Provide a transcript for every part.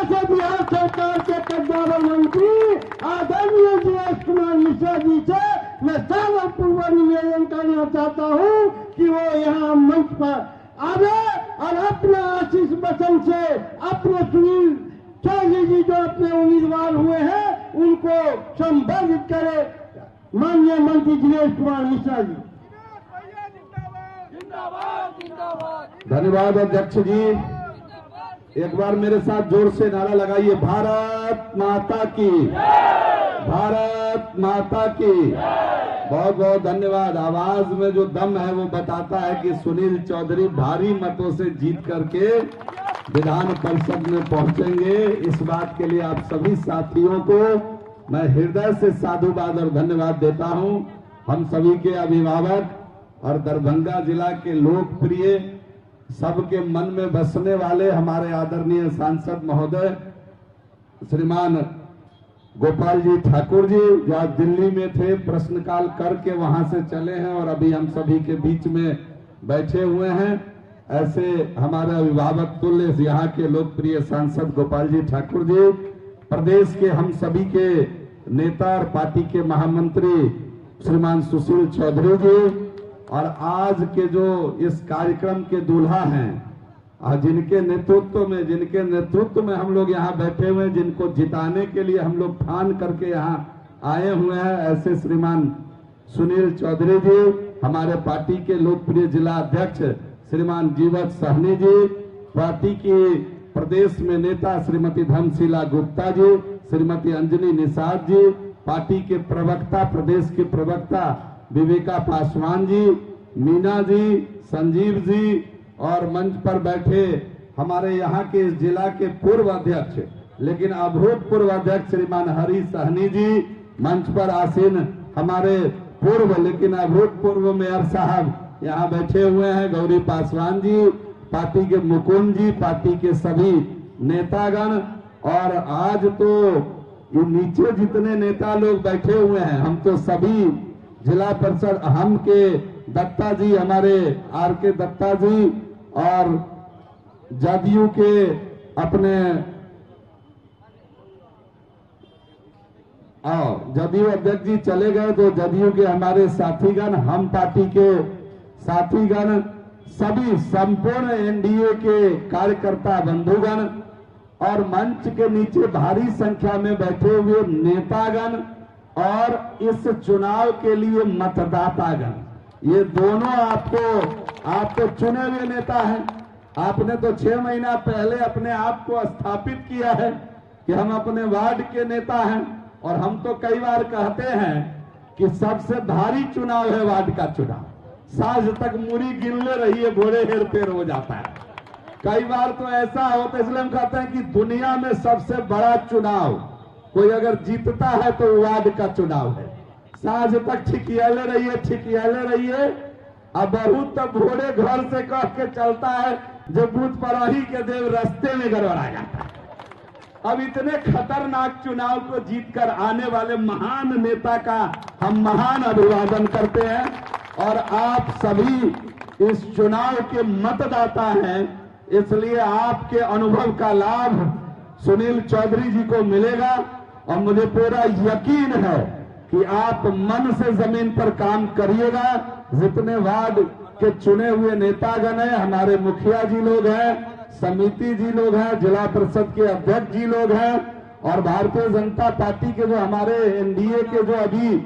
से बिहार सरकार के कद्दावर मंत्री आदरणीय दिनेश कुमार मिश्रा जी से मैं सादर पूर्वक निवेदन करना चाहता हूँ कि वो यहाँ मंच पर आवे और अपना आशीष बचन से अपने सुनील चौधरी जी जो अपने उम्मीदवार हुए हैं उनको संबोधित करे। माननीय मंत्री दिनेश कुमार मिश्रा जी। धन्यवाद अध्यक्ष जी। एक बार मेरे साथ जोर से नारा लगाइए, भारत माता की, भारत माता की। बहुत बहुत धन्यवाद। आवाज में जो दम है वो बताता है कि सुनील चौधरी भारी मतों से जीत करके विधान परिषद में पहुंचेंगे। इस बात के लिए आप सभी साथियों को मैं हृदय से साधुवाद और धन्यवाद देता हूं। हम सभी के अभिभावक और दरभंगा जिला के लोकप्रिय, सबके मन में बसने वाले हमारे आदरणीय सांसद महोदय श्रीमान गोपाल जी ठाकुर जी, जो आज दिल्ली में थे, प्रश्नकाल करके वहां से चले हैं और अभी हम सभी के बीच में बैठे हुए हैं। ऐसे हमारे अभिभावक तुल्य यहाँ के लोकप्रिय सांसद गोपाल जी ठाकुर जी, प्रदेश के हम सभी के नेता और पार्टी के महामंत्री श्रीमान सुशील चौधरी जी, और आज के जो इस कार्यक्रम के दूल्हा हैं, जिनके नेतृत्व में हम लोग यहाँ बैठे हुए हैं, जिनको जिताने के लिए हम लोग ठान करके यहाँ आए हुए हैं, ऐसे श्रीमान सुनील चौधरी जी, हमारे पार्टी के लोकप्रिय जिला अध्यक्ष श्रीमान जीवत सहनी जी, पार्टी की प्रदेश में नेता श्रीमती धर्मशिला गुप्ता जी, श्रीमती अंजनी निषाद जी, पार्टी के प्रवक्ता, प्रदेश के प्रवक्ता विवेका पासवान जी, मीना जी, संजीव जी, और मंच पर बैठे हमारे यहाँ के जिला के पूर्व अध्यक्ष लेकिन अभूतपूर्व अध्यक्ष श्रीमान हरि सहनी जी, मंच पर आसीन हमारे पूर्व लेकिन अभूतपूर्व मेयर साहब यहाँ बैठे हुए हैं, गौरी पासवान जी, पार्टी के मुकुंद जी, पार्टी के सभी नेतागण, और आज तो ये नीचे जितने नेता लोग बैठे हुए हैं, हम तो सभी जिला परिषद, हम के दत्ता जी, हमारे आर के दत्ता जी, और जदयू के अपने जदयू अध्यक्ष जी चले गए, तो जदयू के हमारे साथीगण, हम पार्टी के साथीगण, सभी संपूर्ण एनडीए के कार्यकर्ता बंधुगण और मंच के नीचे भारी संख्या में बैठे हुए नेतागण और इस चुनाव के लिए मतदातागण, ये दोनों आपको चुने हुए नेता हैं। आपने तो 6 महीना पहले अपने आप को स्थापित किया है कि हम अपने वार्ड के नेता हैं, और हम तो कई बार कहते हैं कि सबसे भारी चुनाव है वार्ड का चुनाव। सांझ तक मुरी गिनले रहिए, भोरे हेर फेर हो जाता है। कई बार तो ऐसा होता है, इसलिए हम कहते हैं कि दुनिया में सबसे बड़ा चुनाव कोई अगर जीतता है तो वार्ड का चुनाव है। सांझ तक ठिकियाले रहिए। अब बहुत तो भोरे घर से कह के चलता है, जो बूथ पर ही के देव रास्ते में गड़बड़ा जाता है। अब इतने खतरनाक चुनाव को जीतकर आने वाले महान नेता का हम महान अभिवादन करते हैं, और आप सभी इस चुनाव के मतदाता हैं, इसलिए आपके अनुभव का लाभ सुनील चौधरी जी को मिलेगा। और मुझे पूरा यकीन है कि आप मन से जमीन पर काम करिएगा। जितने वार्ड के चुने हुए नेतागण हैं, हमारे मुखिया जी लोग हैं, समिति जी लोग हैं, जिला परिषद के अध्यक्ष जी लोग हैं, और भारतीय जनता पार्टी के जो हमारे एनडीए के जो अभी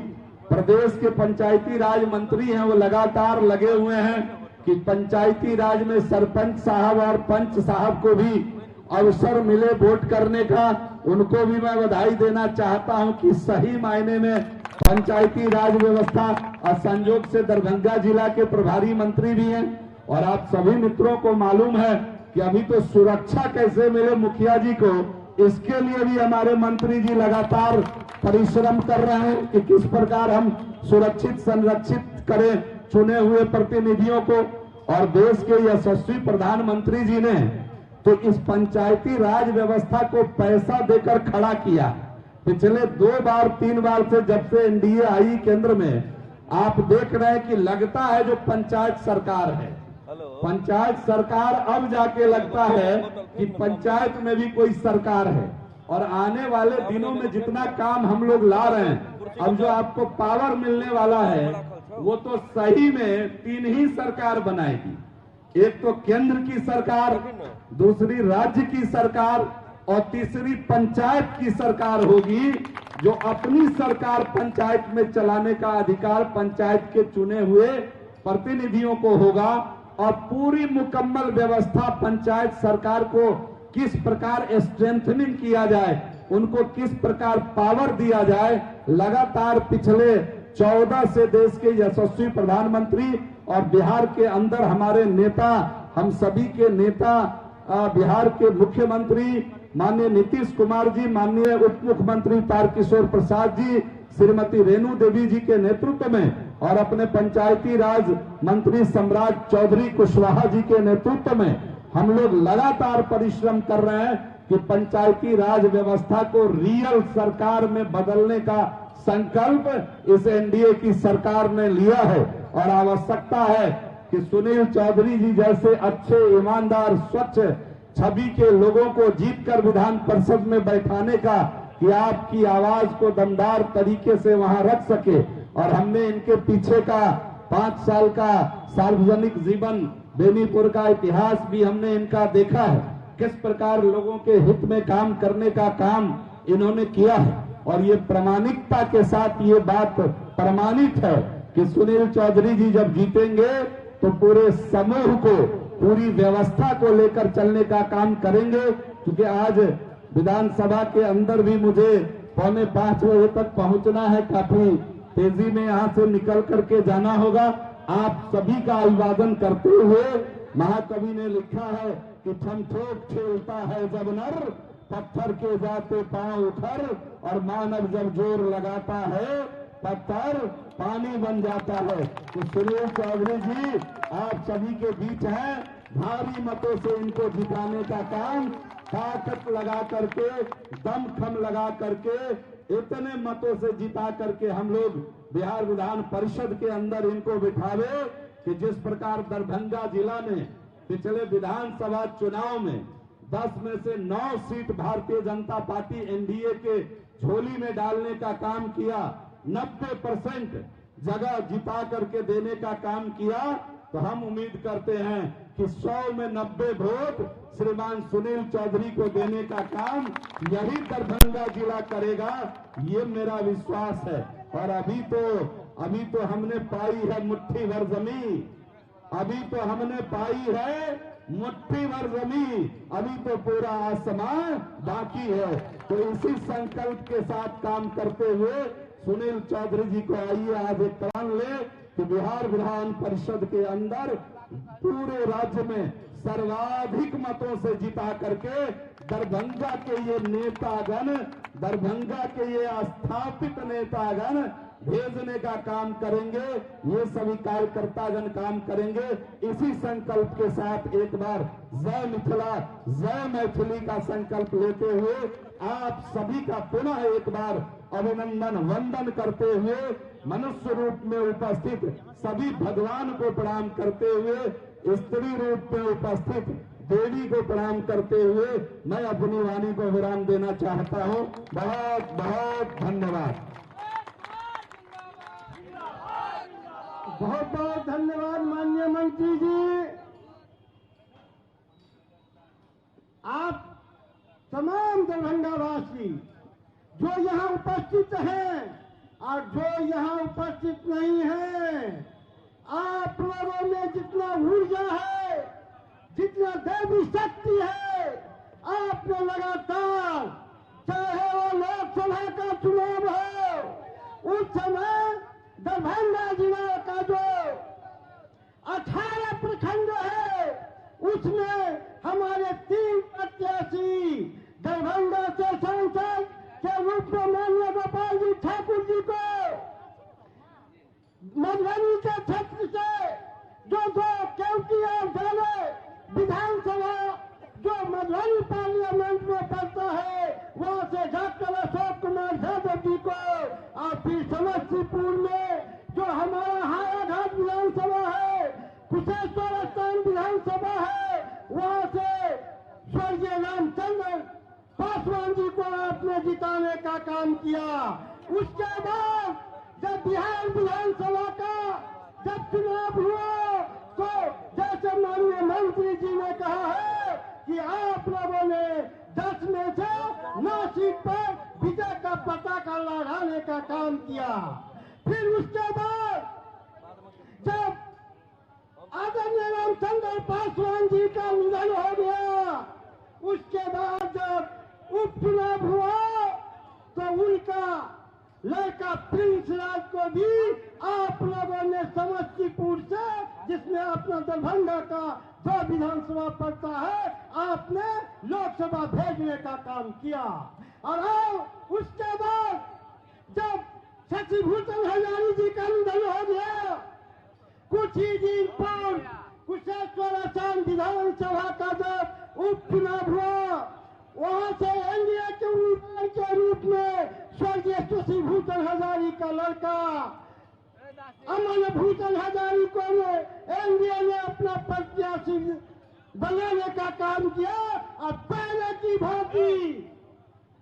प्रदेश के पंचायती राज मंत्री हैं, वो लगातार लगे हुए हैं कि पंचायती राज में सरपंच साहब और पंच साहब को भी अवसर मिले वोट करने का। उनको भी मैं बधाई देना चाहता हूं कि सही मायने में पंचायती राज व्यवस्था, और संयोग से दरभंगा जिला के प्रभारी मंत्री भी हैं। और आप सभी मित्रों को मालूम है कि अभी तो सुरक्षा कैसे मिले मुखिया जी को, इसके लिए भी हमारे मंत्री जी लगातार परिश्रम कर रहे हैं कि किस प्रकार हम सुरक्षित संरक्षित करें चुने हुए प्रतिनिधियों को। और देश के यशस्वी प्रधानमंत्री जी ने तो इस पंचायती राज व्यवस्था को पैसा देकर खड़ा किया। पिछले 2-3 बार से जब से एनडीए आई केंद्र में, आप देख रहे हैं कि लगता है जो पंचायत सरकार है। पंचायत सरकार अब जाके लगता है कि पंचायत में भी कोई सरकार है। और आने वाले दिनों में जितना काम हम लोग ला रहे हैं, अब जो आपको पावर मिलने वाला है वो तो सही में 3 ही सरकार बनाएगी। एक तो केंद्र की सरकार, दूसरी राज्य की सरकार और तीसरी पंचायत की सरकार होगी, जो अपनी सरकार पंचायत में चलाने का अधिकार पंचायत के चुने हुए प्रतिनिधियों को होगा। और पूरी मुकम्मल व्यवस्था पंचायत सरकार को किस प्रकार स्ट्रेंथनिंग किया जाए, उनको किस प्रकार पावर दिया जाए, लगातार पिछले 14 से देश के यशस्वी प्रधानमंत्री और बिहार के अंदर हमारे नेता, हम सभी के नेता, बिहार के मुख्यमंत्री माननीय नीतीश कुमार जी, माननीय उप मुख्यमंत्री तारकिशोर प्रसाद जी, श्रीमती रेणु देवी जी के नेतृत्व में और अपने पंचायती राज मंत्री सम्राट चौधरी कुशवाहा जी के नेतृत्व में हम लोग लगातार परिश्रम कर रहे हैं कि पंचायती राज व्यवस्था को रियल सरकार में बदलने का संकल्प इस एनडीए की सरकार ने लिया है। और आवश्यकता है कि सुनील चौधरी जी जैसे अच्छे, ईमानदार, स्वच्छ छवि के लोगों को जीतकर विधान परिषद में बैठाने का, कि आपकी आवाज को दमदार तरीके से वहां रख सके। और हमने इनके पीछे का 5 साल का सार्वजनिक जीवन, बेनीपुर का इतिहास भी हमने इनका देखा है, किस प्रकार लोगों के हित में काम करने का काम इन्होंने किया है। और ये प्रामाणिकता के साथ ये बात प्रमाणित है कि सुनील चौधरी जी जब जीतेंगे तो पूरे समूह को, पूरी व्यवस्था को लेकर चलने का काम करेंगे। क्योंकि आज विधानसभा के अंदर भी मुझे 4:45 बजे तक पहुंचना है, काफी तेजी में यहां से निकल करके जाना होगा। आप सभी का अभिवादन करते हुए, महाकवि ने लिखा है कि ठमठोक खेलता है जब नर, पत्थर के जाते पांव उखर, और मानव जब जोर लगाता है पत्थर पानी बन जाता है। तो सुनील चौधरी जी आप सभी के बीच हैं, भारी मतों से इनको जिताने का काम, ताकत लगा करके, दमखम लगा करके, इतने मतों से जिता करके हम लोग बिहार विधान परिषद के अंदर इनको बिठावे कि जिस प्रकार दरभंगा जिला में पिछले विधानसभा चुनाव में 10 में से 9 seat Bharatiya Janata party NDA के झोली में डालने का काम किया, 90% जगह जिता करके देने का काम किया। तो हम उम्मीद करते हैं कि 100 में 90 वोट श्रीमान सुनील चौधरी को देने का काम यही दरभंगा जिला करेगा, ये मेरा विश्वास है। और अभी तो हमने पाई है मुट्ठी भर जमीन, अभी तो हमने पाई है मुट्ठी भर जमीन, अभी तो पूरा आसमान बाकी है। तो इसी संकल्प के साथ काम करते हुए सुनील चौधरी जी को आइए आज एक प्रण ले कि बिहार विधान परिषद के अंदर पूरे राज्य में सर्वाधिक मतों से जिता करके दरभंगा के ये नेतागण, दरभंगा के ये स्थापित नेतागण भेजने का काम करेंगे, ये सभी कार्यकर्तागण काम करेंगे। इसी संकल्प के साथ एक बार जय मिथिला, जय मैथिली का संकल्प लेते हुए आप सभी का पुनः एक बार अभिनंदन वंदन करते हुए, मनुष्य रूप में उपस्थित सभी भगवान को प्रणाम करते हुए, स्त्री रूप में उपस्थित देवी को प्रणाम करते हुए मैं अपनी वाणी को विराम देना चाहता हूं। बहुत बहुत धन्यवाद। बहुत बहुत धन्यवाद माननीय मंत्री जी। आप तमाम दरभंगा वासी जो यहाँ उपस्थित हैं और जो यहाँ उपस्थित नहीं हैं, आप लोगों में जितना ऊर्जा है, जितना दैवी शक्ति है, आपने लगातार, चाहे वो लोकसभा का चुनाव हो, उस समय दरभंगा जिला का जो 18 प्रखंड है, उसमें हमारे 3 प्रत्याशी दरभंगा से सांसद के रूप में माननीय गोपाल जी ठाकुर जी को, मधुबनी के क्षेत्र से जो केवटी और जाने विधानसभा जो मधुबनी पार्लियामेंट में पड़ता है, वहां से डॉक्टर अशोक कुमार यादव जी को, और फिर समस्तीपुर में जो हमारा हायाघाट विधानसभा है, कुशेश्वर स्थान विधानसभा पासवान जी को आपने जिताने का काम किया। उसके बाद जब बिहार विधानसभा का जब चुनाव हुआ तो जैसे माननीय मंत्री जी ने कहा है कि आप लोगों ने 10 में से 9 सीट पर विजय का पताका लहराने का काम किया। फिर उसके बाद जब आदरणीय रामचंद्र पासवान जी का निधन हो गया, उसके बाद जब उपचुनाव हुआ तो उनका लड़का प्रिंस राज को भी आप लोगों ने समस्तीपुर से, जिसमें अपना दरभंगा का 2 विधानसभा पड़ता है, आपने लोकसभा भेजने का काम किया। और उसके बाद जब शशिभूषण हजारी जी का निधन हो गया, कुछ ही दिन पर कुशेश्वर आसान विधानसभा का जब उपचुनाव हुआ, वहां से एनडीए के उम्मीदवार के रूप में स्वर्गीय शशिभूषण हजारी का लड़का अमन भूषण हजारी को एनडीए ने अपना प्रत्याशी बनाने का काम किया। और पहले की भांति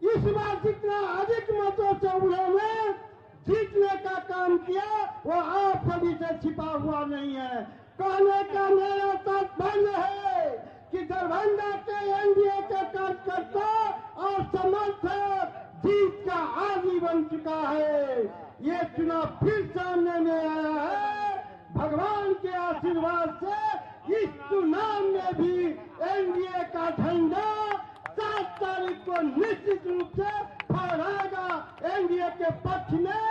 इस बार जितना अधिक मतों से उन्होंने जीतने का काम किया, वो आप सभी से छिपा हुआ नहीं है। कहने का मेरा तात्पर्य है कि दरभंगा के एनडीए के कार्यकर्ता और समर्थक जीत का आदी बन चुका है। ये चुनाव फिर सामने में आया है। भगवान के आशीर्वाद से इस चुनाव में भी एनडीए का झंडा 7 तारीख को निश्चित रूप से फहराएगा। एनडीए के पक्ष में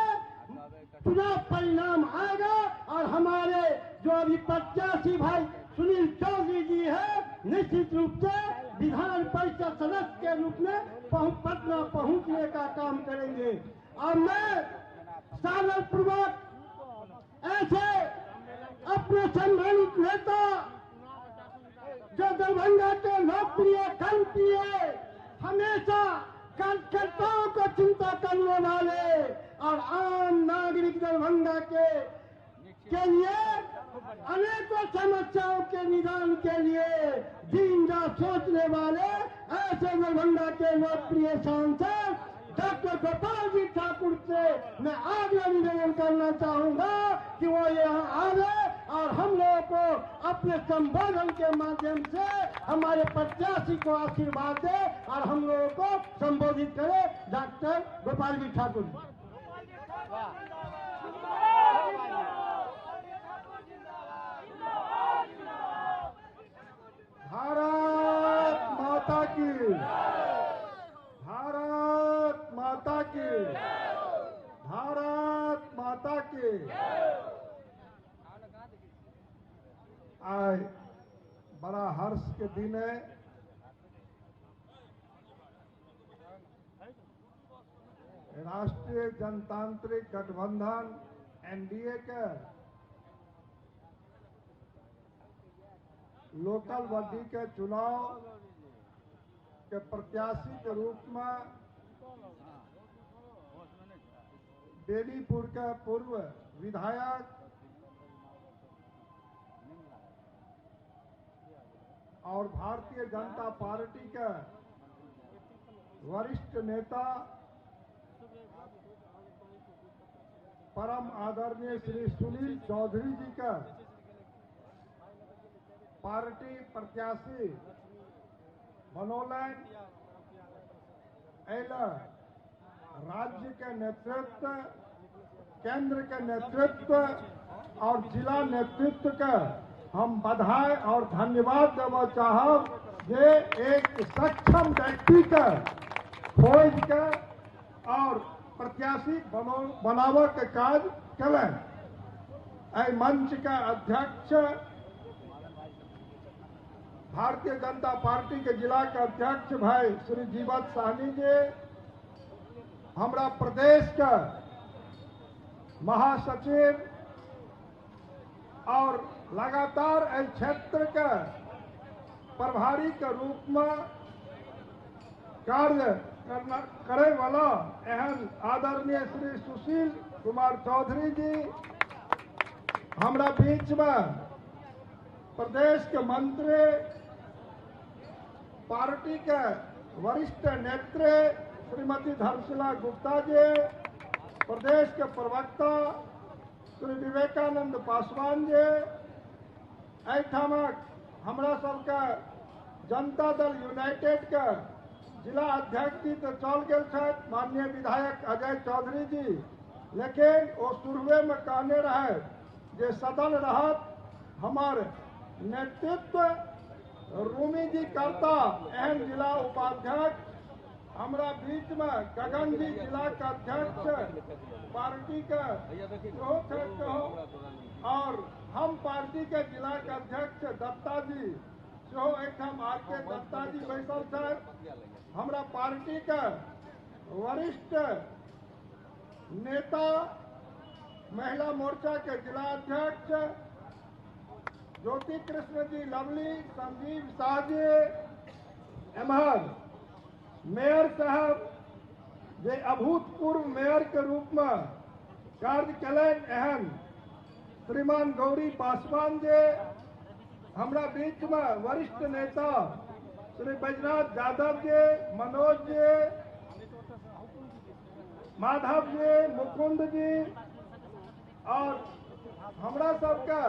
चुनाव परिणाम आएगा और हमारे जो अभी प्रत्याशी भाई सुनील चौधरी जी है, निश्चित रूप से विधान परिषद सदस्य के रूप में पटना पहुंचने का काम करेंगे। और मैं सादर पूर्वक ऐसे अपने सम्मानित नेता जो दरभंगा के लोकप्रिय कंप्रिय हमेशा कार्यकर्ताओं को चिंता करने वाले और आम नागरिक दरभंगा के लिए अनेकों समस्याओं के निदान के लिए दिन रात सोचने वाले ऐसे दरभंगा के लोकप्रिय सांसद डॉक्टर गोपाल जी ठाकुर से मैं आगे निवेदन करना चाहूंगा कि वो यहाँ आवे और हम लोगों को अपने संबोधन के माध्यम से हमारे प्रत्याशी को आशीर्वाद दे और हम लोगों को संबोधित करे। डॉक्टर गोपाल जी ठाकुर। भारत माता की, भारत माता की, भारत माता की। आज बड़ा हर्ष के दिन है। राष्ट्रीय जनतांत्रिक गठबंधन एनडीए के लोकल बॉडी के चुनाव के प्रत्याशी के रूप में बेनीपुर के पूर्व विधायक और भारतीय जनता पार्टी के वरिष्ठ नेता परम आदरणीय श्री सुनील चौधरी जी का पार्टी प्रत्याशी मनोनयन राज्य के नेतृत्व, केंद्र के नेतृत्व और जिला नेतृत्व का हम बधाई और धन्यवाद देना चाहब। ये एक सक्षम व्यक्ति का खोज के और प्रत्याशी बनावे के काज करें। मंच का अध्यक्ष भारतीय जनता पार्टी के जिला के अध्यक्ष भाई श्री जीवत साहनी जी, हमारा प्रदेश का महासचिव और लगातार इस क्षेत्र के प्रभारी के रूप में कार्य करे वाला एहन आदरणीय श्री सुशील कुमार चौधरी जी, हमारा बीच में प्रदेश के मंत्री, पार्टी के वरिष्ठ नेत्री श्रीमती धर्मशिला गुप्ता जी, प्रदेश के प्रवक्ता श्री विवेकानंद पासवान जी, एठामक हमरा सबके जनता दल यूनाइटेड के जिला अध्यक्ष जी तो चल गए छथि माननीय विधायक अजय चौधरी जी, लेकिन वो शुरुए में कहने रहे जे सदन रहत हमार नेतृत्व रूमी जी करता एहन जिला उपाध्यक्ष हमरा बीच में गगन जी जिला के अध्यक्ष पार्टी के और हम पार्टी के जिला के अध्यक्ष दत्ता जी एकदम आर के दत्ता जी बैसल छथि। हमरा पार्टी के वरिष्ठ नेता महिला मोर्चा के जिला अध्यक्ष ज्योति कृष्ण जी लवली, संजीव शाह जी, एमहर मेयर साहब जे अभूतपूर्व मेयर के रूप में कार्य कलन एहन श्रीमान गौरी पासवान जी, हमरा बीच में वरिष्ठ नेता श्री बैजनाथ यादव जी, मनोज जी, माधव जी, मुकुंद जी और हमरा सबका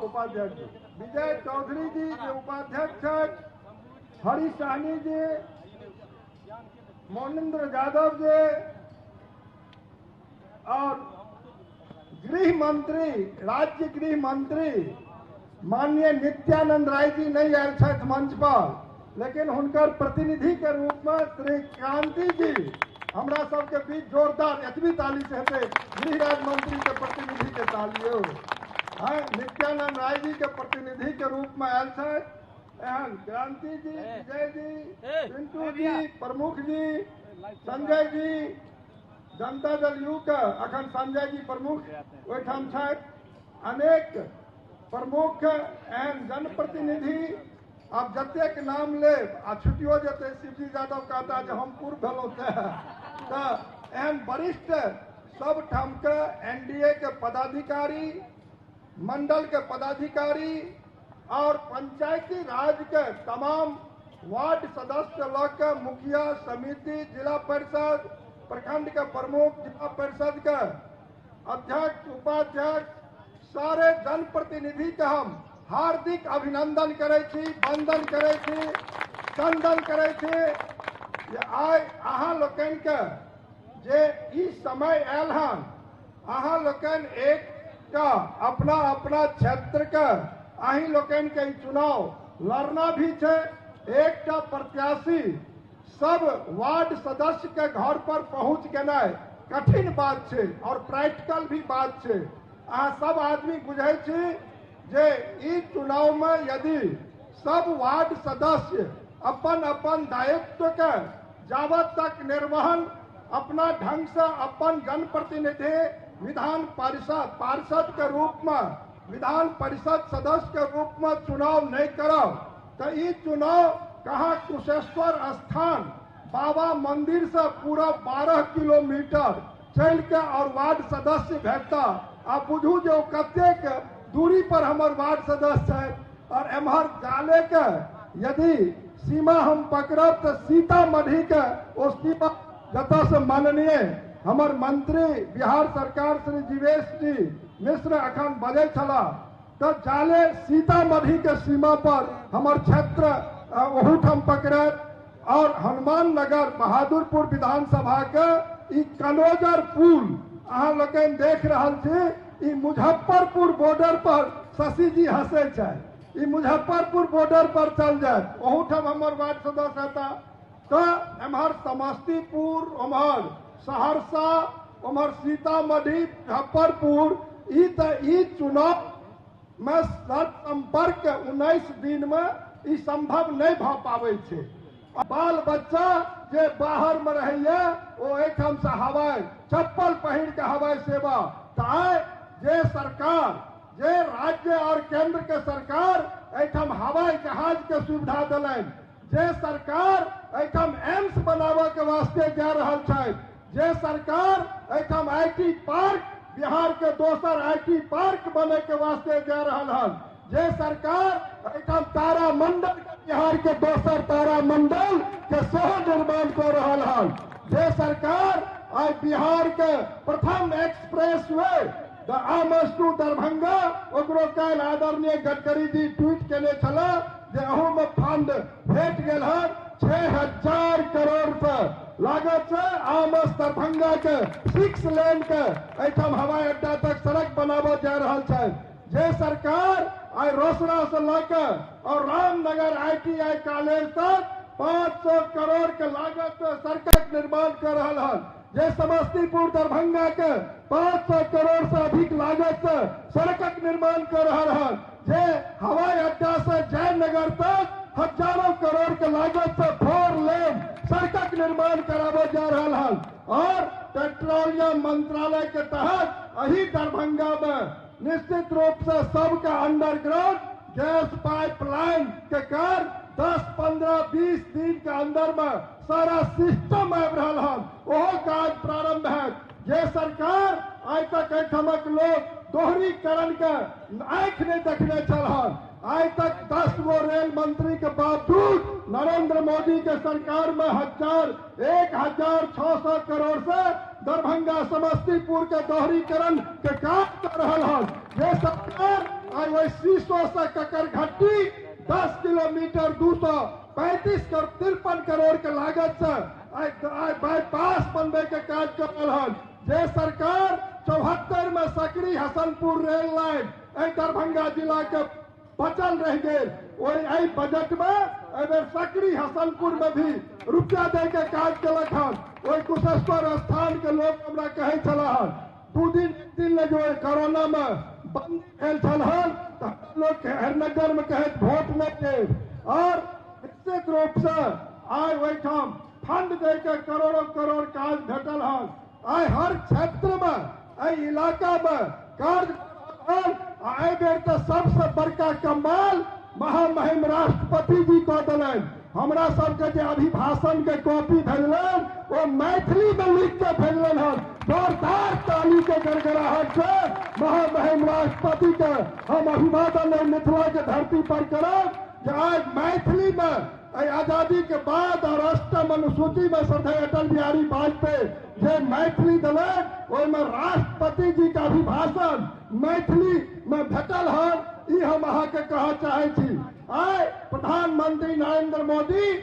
उपाध्यक्ष विजय चौधरी जी जो उपाध्यक्ष है, हरी साहनी जी, मोनिंद्र यादव जी और गृह मंत्री, राज्य गृह मंत्री माननीय नित्यानंद राय जी नहीं आयल छथि मंच पर, लेकिन हुनकर प्रतिनिधि के रूप में श्री क्रांति जी हमरा सबके बीच जोरदार एतबी ताली से हेतै गृह राज्य मंत्री के प्रतिनिधि के तालियो। नित्यानंद राय जी के प्रतिनिधि के रूप में आयल छथि एहन क्रांति जी, विजय जी, पिंटू जी, प्रमुख जी, संजय जी, जनता दल यू के अखन संजय जी प्रमुख ओहिठाम छथि, अनेक प्रमुख एहन जनप्रतिनिधि अब जतेक नाम ले आ छुटियो जते शिवजी यादव कहता जे हम पूर्व भेलौं तो एहन वरिष्ठ सब ठाम के एनडीए के पदाधिकारी, मंडल के पदाधिकारी और पंचायती राज के तमाम वार्ड सदस्य लग मुखिया समिति, जिला परिषद, प्रखंड के प्रमुख, जिला परिषद के अध्यक्ष, उपाध्यक्ष, सारे जनप्रतिनिधि के हम हार्दिक अभिनंदन करे छी, वंदन करे छी, चंदन करे छी। आइ अहाँ लोकन के जे ई समय आयल हन, अहाँ लोकन एक का अपना अपना क्षेत्र के अहीं लोकन के चुनाव लड़ना भी है। एक प्रत्याशी सब वार्ड सदस्य के घर पर पहुंच गेना कठिन बात है और प्रैक्टिकल भी बात है। अहाँ सब आदमी बुझे छी जे ई चुनाव में यदि सब वार्ड सदस्य अपन अपन दायित्व के जावत तक निर्वहन अपना ढंग से अपन जनप्रतिनिधि विधान पार्षद के रूप में, विधान परिषद सदस्य के रूप में चुनाव नहीं करो तो ई चुनाव कहाँ कुशेश्वर स्थान बाबा मंदिर से पूरा 12 किलोमीटर चल के और वार्ड सदस्य भेटता। आप बुझू जो कतेक दूरी पर हमार वार्ड सदस्य है और एमहर जाले के यदि सीमा हम पकड़ब तो सीतामढ़ी के ओ सीमा जतऽ से माननीय हमार मंत्री बिहार सरकार श्री जीवेश जी मिश्र अखन बजे छला तो जाले सीतामढ़ी के सीमा पर हमार क्षेत्र ओहूठाम पकड़े और हनुमान नगर बहादुरपुर विधानसभा के ई कनोजर पुल अहाँ लोगन देख रहल छी। ई मुजफ्फरपुर बॉर्डर पर शशि जी हंसे छै, ई मुजफ्फरपुर बॉर्डर पर चल जाए ओहूठाम हमार वार्ड सदस्य रहता तो एम्हर समस्तीपुर, उम्हर सहरसा, उम्हर सीतामढ़ी, मुजफ्फरपुर ई चुनाव में संपर्क 19 दिन में ई संभव नहीं भ पावे छे। बाल बच्चा जे बाहर में रहिए वो एकठाम से हवाई चप्पल पहिर के हवाई सेवा ताय जे सरकार, जे राज्य और केंद्र के सरकार एकठाम हवाई जहाज के सुविधा दिलन, जे सरकार एकठाम एम्स बनावे के वास्ते जा रहल छै, जे सरकार एकठाम आईटी पार्क बिहार के दोसर आईटी पार्क बने के वास्ते जा रहल हन, जे सरकार एकठाम तारा मंडल बिहार के दोसर तारा मंडल के सेहो निर्माण कर रहा है। जे सरकार आज बिहार के प्रथम एक्सप्रेस वे द आमस टू दरभंगा ओकरो काल आदरणीय गडकरी जी ट्वीट केने छला जे अहू में फंड भेट गेल है 6000 करोड़ से लागत से आमस दरभंगा के 6 लेन के एठम हवाई अड्डा तक सड़क बनाबो जा रहा है। जे सरकार आई रोसड़ा से लेकर और रामनगर ITI कॉलेज तक 500 करोड़ के लागत से सड़क निर्माण कर रहा है। जे समस्तीपुर दरभंगा के 500 करोड़ से अधिक लागत से सड़क निर्माण कर रहा है। जे हवाई अड्डा से जयनगर तक हजारों करोड़ के लागत से 4 लेन सड़क निर्माण कराबो जा रहा है। और पेट्रोलियम मंत्रालय के तहत अही दरभंगा में निश्चित रूप से सबका अंडरग्राउंड गैस पाइपलाइन के कार्य 10, 15, 20 दिन के अंदर में सारा सिस्टम आब रहा है। वह काज प्रारंभ है। ये सरकार आज तक एठमक लोग दोहरीकरण के आंख नहीं देखने चल आज तक 10 गो रेल मंत्री के बावजूद नरेंद्र मोदी के सरकार में 1,600 करोड़ से दरभंगा समस्तीपुर के दोहरीकरण के काम कर रहा है। ये सरकार आज वही शीशो से ककरघट्टी 10 किलोमीटर 253 करोड़ के लागत से बाईपास बनने के कार्य कर रहा है। ये सरकार 74 में सकरी हसनपुर रेल लाइन दरभंगा जिला के बचल रह गए। वही बजट में सकरी हसनपुर में भी रुपया दे के कार्य कलक है। वही कुशेश्वर स्थान के लोग हमरा कहे चला है 2 दिन जो कोरोना में बंद भेल छल लोग हरनगर में कहे वोट नहीं दे। और निश्चित रूप से आज वही फंड दे के करोड़ों करोड़ काज भेटल है। आज हर क्षेत्र में इलाका में कार्य बेर तो सबसे बड़का कमाल महामहिम राष्ट्रपति जी को दिलन। हमरा सबके जो अभिभाषण के कॉपी भेजलन वो मैथिली में लिख के भेजलन है। जोरदार ताली के गड़गड़ाहट से महामहिम राष्ट्रपति के हम अभिवादन मिथिला के धरती पर करब। आज मैथिली में आजादी के बाद और अष्टम अनुसूची में श्रद्धेय अटल बिहारी वाजपेयी जे मैथिली दिलन में राष्ट्रपति जी का अभिभाषण मैथिली में भेटल है। हम अहाँ के कह चाहे छी आय प्रधानमंत्री नरेंद्र मोदी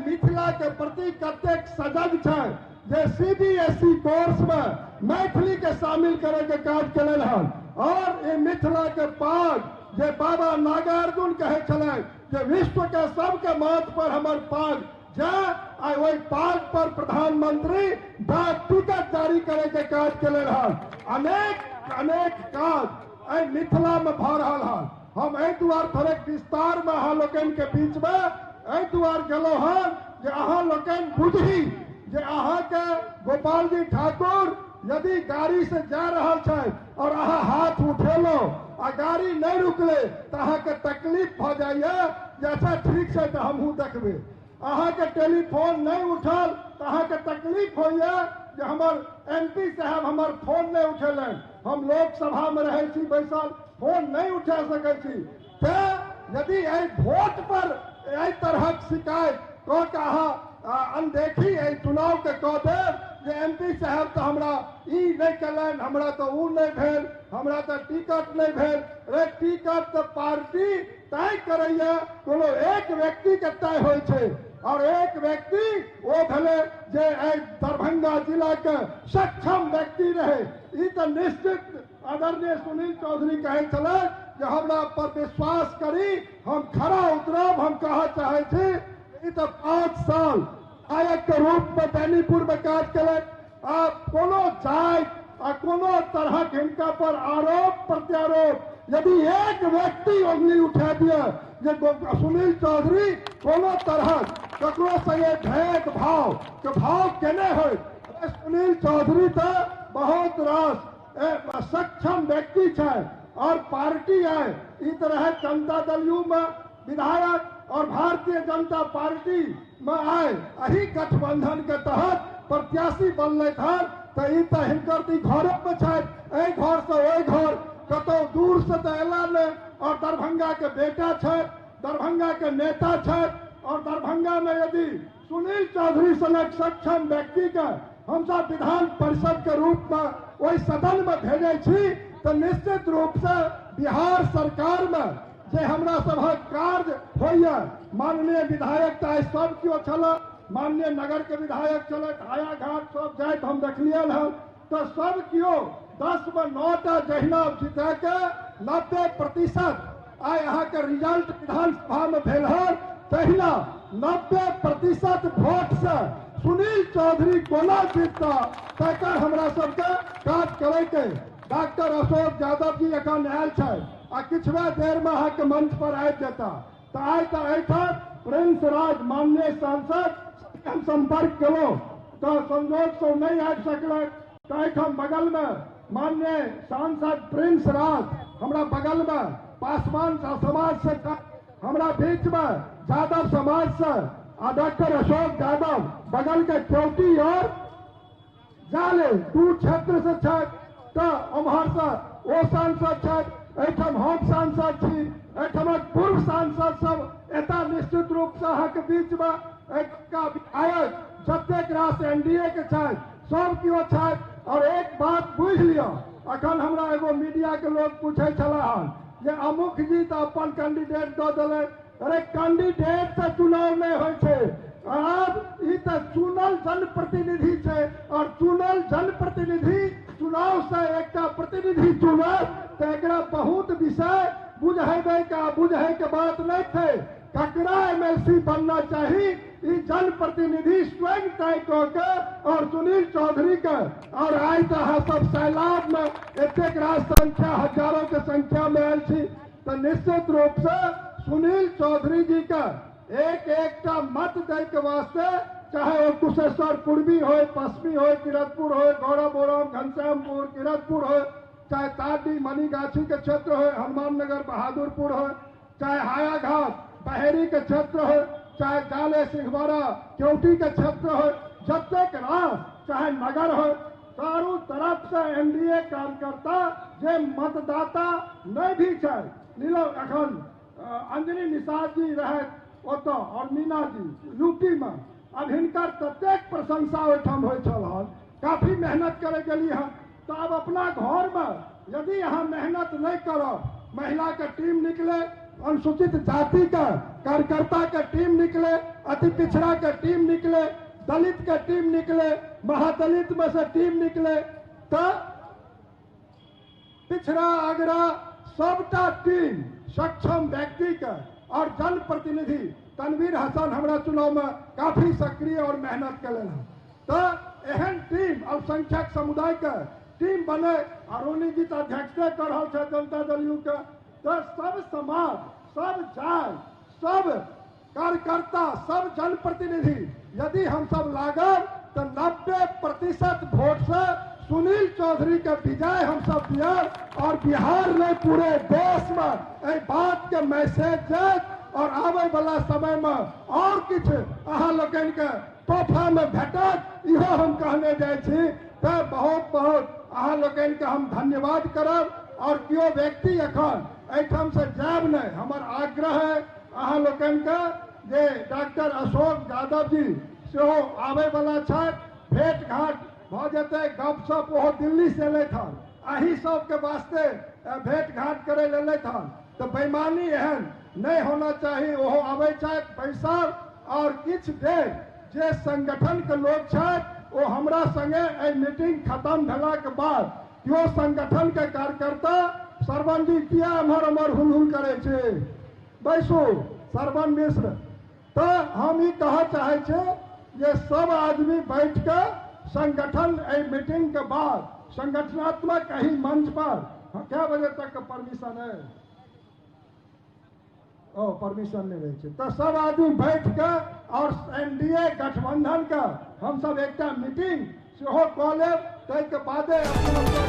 मिथिला के प्रति कतेक सजग है। जे CBSE कोर्स में मैथिली के शामिल करे के काज कल है। और ये मिथिला के पाग जे बाबा नागार्जुन कहे चले जे विश्व के सबके माथ पर हमार पाग जा वही पाग पर प्रधानमंत्री डाक टिकट जारी करे के काज कले है। अनेक काज मिथिला में भ रहा है। हम दुआर थोड़े विस्तार में अहाँ लोगन के बीच में दुआर गेलो हन जे अहाँ लोगन बुझी जे अहाँ के गोपाल जी ठाकुर यदि गाड़ी से जा रहा है और अहाँ हाथ उठेलो आ गाड़ी नहीं रुकले तो अहाँ के तकलीफ हो जाइए। अच्छा ठीक है तो हमहू देखबे। अहाँ के टेलीफोन नहीं उठल तो अहाँ के तकलीफ होइए जे हमार MP साहब हमार फोन नहीं उठेलन। हम लोकसभा में रहे छी बैसल फोन नहीं उठा सके छी। तो यदि वोट पर तरह शिकायत कह के अहाँ अनदेखी चुनाव के कह देव जे MP साहब तो हमरा ई नहीं कलन हमरा तो ऊ नहीं भेल हमरा तो टिकट नहीं भेल। रे टिकट तो पार्टी तय करैया कोनो एक व्यक्ति के तय होय छे और एक व्यक्ति वो भले जे दरभंगा जिला के सक्षम व्यक्ति रहे। ई तो निश्चित आदरणीय सुनील चौधरी कहे चले जे हमरा पर विश्वास करी हम खरा उतरब। हम कहा चाहे थे तो 5 साल आयक के रूप में बेनीपुर में काज कलक। आप कोनो जात आ कोनो तरह हिनका पर आरोप प्रत्यारोप यदि एक व्यक्ति उंगली उठा दिया जे सुनील चौधरी कोनो तरह ककरो से भेदभाव के भाव केने हो। सुनील चौधरी तो बहुत रास सक्षम व्यक्ति है और पार्टी है। इस तरह जनता दल यू में विधायक और भारतीय जनता पार्टी में आए अही गठबंधन के तहत प्रत्याशी बनले था। तो हिंकर घरों में छे घर से वही घर कतो दूर से तो एला ने और दरभंगा के बेटा छे दरभंगा के नेता छथि और दरभंगा में यदि सुनील चौधरी सनक सक्षम व्यक्ति के हम सब विधान परिषद के रूप में ओहि सदन में भेजे छी तो निश्चित रूप से बिहार सरकार में जे हमरा सभक कार्य होइए, माननीय विधायक चाहे सब केओ छल, माननीय नगर के विधायक चलत, हाया घाट सब जाइत हम देखलियन हन, तो सब केओ 10 में 9टा जहिना जीते के 90% आइ अहाँ के रिजल्ट विधानसभा में भेल हन, तहिना 90% वोट से सुनील चौधरी कोना जीतता तकर हमरा सबके काज करे के। डॉक्टर अशोक यादव जी एखन आयल छै आ किछुए देर में अहाँ के मंच पर आबि जेता, तो आइ तो एहिठाम प्रिंस राज माननीय सांसद हम संपर्क केलहुँ तो संजोग से नहीं आबि सकल, तो एहिठाम बगल में माननीय सांसद प्रिंस राज हमरा बगल में पासवान समाज से, हमरा बीच में यादव समाज से आ डॉक्टर अशोक यादव बगल के चौटी और जाले 2 क्षेत्र से छथि, तो उम्हर से ओ सांसद छथि, एहिठाम हम सांसद छी, एहिठामक पूर्व सांसद सब एता निश्चित रूप से अहाँ के बीच में विधायक जतेक रास एनडीए के छथि सब केओ छथि। और एक बात बुझ लियो, अखन हमरा एगो मीडिया के लोग पूछे छला हन जे अमुक जी तो अपन कैंडिडेट दो दिले, अरे कैंडिडेट से चुनाव नहीं होय छै, अब ई तो चुनल जनप्रतिनिधि छै और चुनल जनप्रतिनिधि चुनाव से एक प्रतिनिधि चुनल तो एकरा बहुत विषय बुझेबे का बुझे के बात नहीं थे, ककरा एमएलसी बनना चाहिए ई जनप्रतिनिधि स्वयं तय के और सुनील चौधरी के। और आज तो अहाँ सब सैलाब में एतेक रास संख्या हजारों के संख्या में आयल छी, तो निश्चित रूप से सुनील चौधरी जी का एक मत दे के वास्ते, चाहे वो कुशेश्वर पूर्वी हो, पश्चिमी हो, किरतपुर हो, गौरवपुरम, घनश्यामपुर, किरतपुर हो, चाहे ताटी मनीगाछी के क्षेत्र हो, हनुमान नगर बहादुरपुर हो, चाहे हाया घाट बहेरी के क्षेत्र हो, चाहे जाले सिंहवाड़ा केवटी के क्षेत्र हो, जतेक रास चाहे नगर हो, चारू तरफ से एनडीए कार्यकर्ता जे मतदाता नहीं भी छै, नीलो अखन अंजनी निषाद जी रहे ओतो और मीना जी यूपी में, अब हिनकर ततेक प्रशंसा ओहिठाम होय छल हन, काफी मेहनत करे गेली हन, तो अब अपना घर में यदि यहाँ मेहनत नहीं करब, महिला के टीम निकले, अनुसूचित जाति का कार्यकर्ता के टीम निकले, अति पिछड़ा के टीम निकले, दलित के टीम निकले, महादलित में से टीम निकले, तो पिछड़ा अगड़ा सबटा टीम सक्षम व्यक्ति के और जनप्रतिनिधि तनवीर हसन हमरा चुनाव में काफी सक्रिय और मेहनत करें, तो एहन टीम अल्पसंख्यक समुदाय के टीम बने, अरुणी जी अध्यक्षता कर रहा है जनता दल यू के, तो सब समाज, सब जाय, सब कार्यकर्ता, सब जनप्रतिनिधि यदि हम सब लागब तो 90% वोट से सुनील चौधरी के विजय हम सब दिया और बिहार में पूरे देश में एक बात के मैसेज जाए और आवे वाला समय में और किछ अहाँ लोगन के तोहफा में भेटत, इहो हम कहने जाए छी। तो बहुत बहुत अहाँ लोगन के हम धन्यवाद करब और कियो व्यक्ति अखन एठाम से जाब नहीं, हमर आग्रह है अहाँ लोगन के जे डॉक्टर अशोक यादव जी सेहो आवे वाला छथि, भेंट घाट भ जेतै, गपशप ओहो दिल्ली से एलैथ हन, अही सबके वास्ते भेंट घाट करे लेलैथ हन, तो बेईमानी एहन नहीं होना चाहिए। ओहो आवे छथि बैसल और किछ देर जे संगठन के लोग छथि ओ हमरा संगे एहि मीटिंग खत्म भेला के बाद केओ संगठन के कार्यकर्ता श्रवण जी किया एम्हर एम्हर हुलहुल करे छे, बैसू श्रवण मिश्र, तो हम ई कह चाहे छे जे सब आदमी बैठ के संगठन मीटिंग के बाद संगठनात्मक यही मंच पर क्या बजे तक का परमिशन है, ओ परमिशन नहीं रहे, तो सब आदमी बैठ के और एनडीए गठबंधन का हम सब एक मीटिंग सेहो कऽ लेब, ताहि के बादे अपना